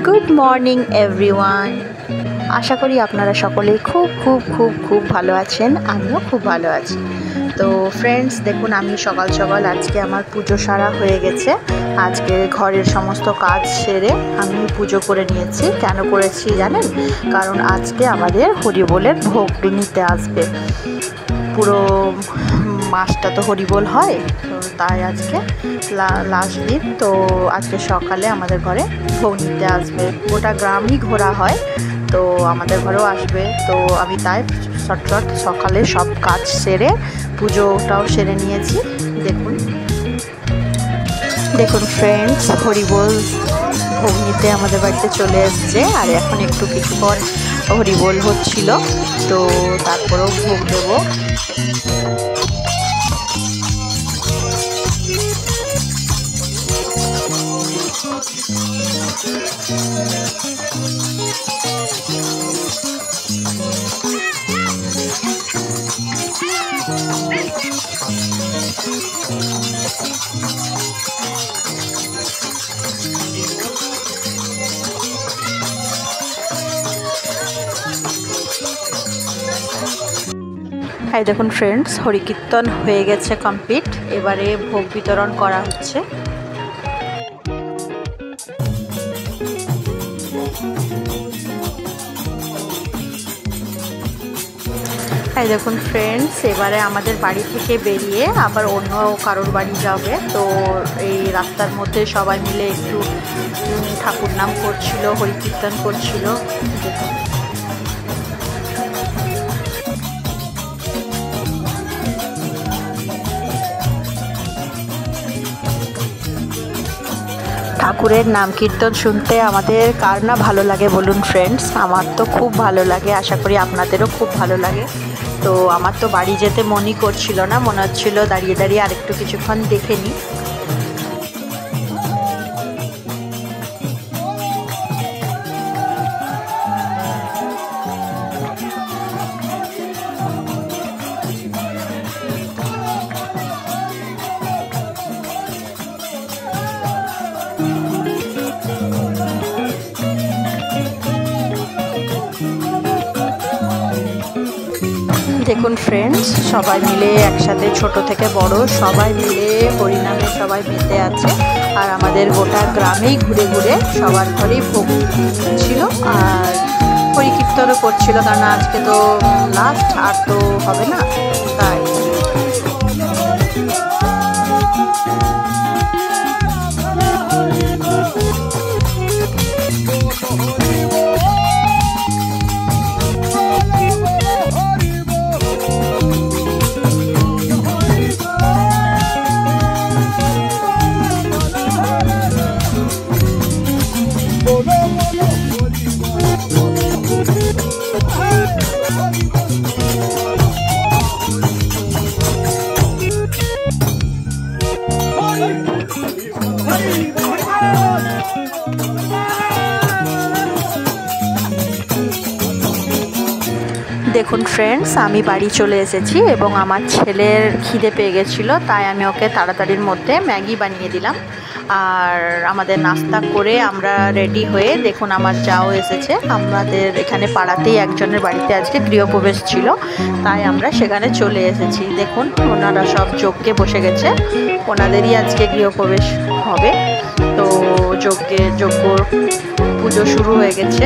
Good morning everyone. আশা করি আপনারা সকলেই খুব খুব খুব খুব ভালো আছেন। আমিও খুব ভালো আছি। তো ফ্রেন্ডস, দেখুন আমি সকাল সকাল আজকে আমার পুজো সারা হয়ে গেছে। আজকে ঘরের সমস্ত কাজ সেরে আমি পুজো করে নিয়েছি। কেন করেছি জানেন? কারণ আজকে আমাদের হরিবোলের ভোগ নিতে আসবে। পুরো মাসটা তো হরিবোল হয়, তো তাই আজকে লাস্ট দিন। তো আজকে সকালে আমাদের ঘরে ভোগ নিতে আসবে। গোটা গ্রামই ঘোরা হয়, তো আমাদের ঘরেও আসবে। তো আমি তাই চটচট সকালে সব কাজ সেরে পুজোটাও সেরে নিয়েছি। দেখুন দেখুন ফ্রেন্ডস, হরিবোল ভোগ নিতে আমাদের বাড়িতে চলে এসছে। আর এখন একটু কিছু পর হরিবোল হচ্ছিল, তো তারপরেও ভোগ দেবো। এই দেখুন ফ্রেন্ডস, হরিকীর্তন হয়ে গেছে কমপ্লিট। এবারে ভোগ বিতরণ করা হচ্ছে। এই দেখুন ফ্রেন্ডস, এবারে আমাদের বাড়ি থেকে বেরিয়ে আবার অন্য কারোর বাড়ি যাবে। তো এই রাস্তার মধ্যে সবাই মিলে একটু ঠাকুর নাম করছিল, হরিকীর্তন করছিল। দেখুন ঠাকুরের নাম কীর্তন শুনতে আমাদের কার না ভালো লাগে বলুন ফ্রেন্ডস? আমার তো খুব ভালো লাগে, আশা করি আপনাদেরও খুব ভালো লাগে। তো আমার তো বাড়ি যেতে মনই করছিল না, মনে হচ্ছিল দাঁড়িয়ে দাঁড়িয়ে আরেকটু কিছুক্ষণ দেখে নিই। দেখুন ফ্রেন্ডস, সবাই মিলে একসাথে, ছোট থেকে বড় সবাই মিলে হরিনামে সবাই মেতে আছে। আর আমাদের গোটা গ্রামেই ঘুরে ঘুরে সবার ঘরেই ভোগ ছিল আর হরিকীর্তনও করছিল, কারণ আজকে তো লাস্ট, আর তো হবে না তাই। দেখুন ফ্রেন্ডস, আমি বাড়ি চলে এসেছি এবং আমার ছেলের খিদে পেয়ে গেছিলো, তাই আমি ওকে তাড়াতাড়ির মধ্যে ম্যাগি বানিয়ে দিলাম। আর আমাদের নাস্তা করে আমরা রেডি হয়ে, দেখুন আমার যাও এসেছে। আমাদের এখানে পাড়াতেই একজনের বাড়িতে আজকে গৃহপ্রবেশ ছিল, তাই আমরা সেখানে চলে এসেছি। দেখুন ওনারা সব যজ্ঞে বসে গেছে, ওনাদেরই আজকে গৃহপ্রবেশ হবে। তো যজ্ঞ পুজো শুরু হয়ে গেছে।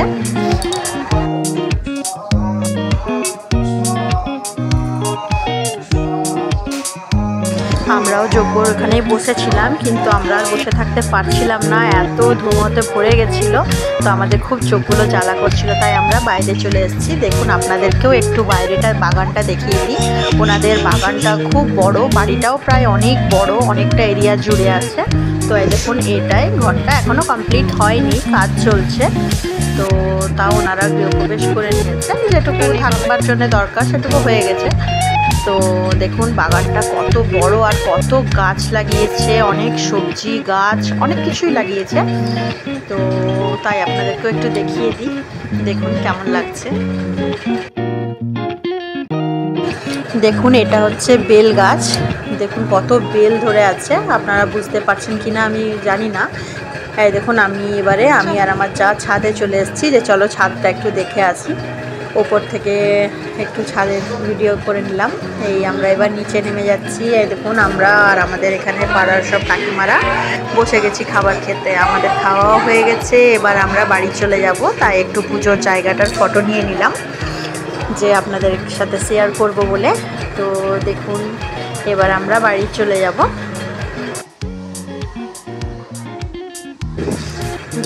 আমরাও যজ্ঞ এখানেই বসেছিলাম, কিন্তু আমরা আর বসে থাকতে পারছিলাম না, এত ধুমোতে ভরে গেছিলো। তো আমাদের খুব চোখগুলো জ্বালা করছিল, তাই আমরা বাইরে চলে এসেছি। দেখুন আপনাদেরকেও একটু বাইরেটার বাগানটা দেখিয়ে দিই। ওনাদের বাগানটা খুব বড়, বাড়িটাও প্রায় অনেক বড়, অনেকটা এরিয়া জুড়ে আছে। তো এই দেখুন, এটাই ঘরটা এখনও কমপ্লিট হয়নি, কাজ চলছে। তো তাও ওনারা গৃহপ্রবেশ করে নিয়েছেন, যেটুকু থাকবার জন্য দরকার সেটুকু হয়ে গেছে। তো দেখুন বাগানটা কত বড় আর কত গাছ লাগিয়েছে, অনেক সবজি গাছ, অনেক কিছুই লাগিয়েছে। তো তাই আপনাদেরকেও একটু দেখিয়ে দিই, দেখুন কেমন লাগছে। দেখুন এটা হচ্ছে বেল গাছ, দেখুন কত বেল ধরে আছে। আপনারা বুঝতে পারছেন কিনা আমি জানি না, এই দেখুন আমি আর আমার যা ছাদে চলে এসেছি, যে চলো ছাদটা একটু দেখে আসি। ওপর থেকে একটু ছাদের ভিডিও করে নিলাম। এই আমরা এবার নিচে নেমে যাচ্ছি। এই দেখুন আমরা আর আমাদের এখানে পাড়ার সব কাকিমারা বসে গেছি খাবার খেতে। আমাদের খাওয়াও হয়ে গেছে, এবার আমরা বাড়ি চলে যাব। তাই একটু পুজোর জায়গাটার ফটো নিয়ে নিলাম, যে আপনাদের সাথে শেয়ার করব বলে। তো দেখুন এবার আমরা বাড়ি চলে যাব।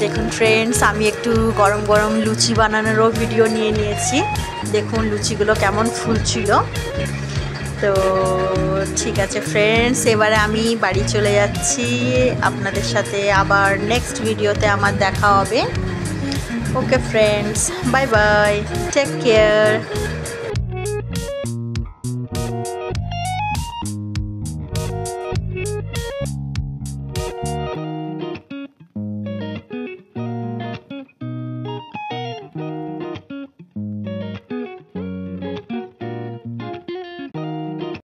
দেখুন ফ্রেন্ডস, আমি একটু গরম গরম লুচি বানানোরও ভিডিও নিয়ে নিয়েছি। দেখুন লুচিগুলো কেমন ফুলছিল। তো ঠিক আছে ফ্রেন্ডস, এবারে আমি বাড়ি চলে যাচ্ছি। আপনাদের সাথে আবার নেক্সট ভিডিওতে আমার দেখা হবে। Okay friends, bye bye, take care.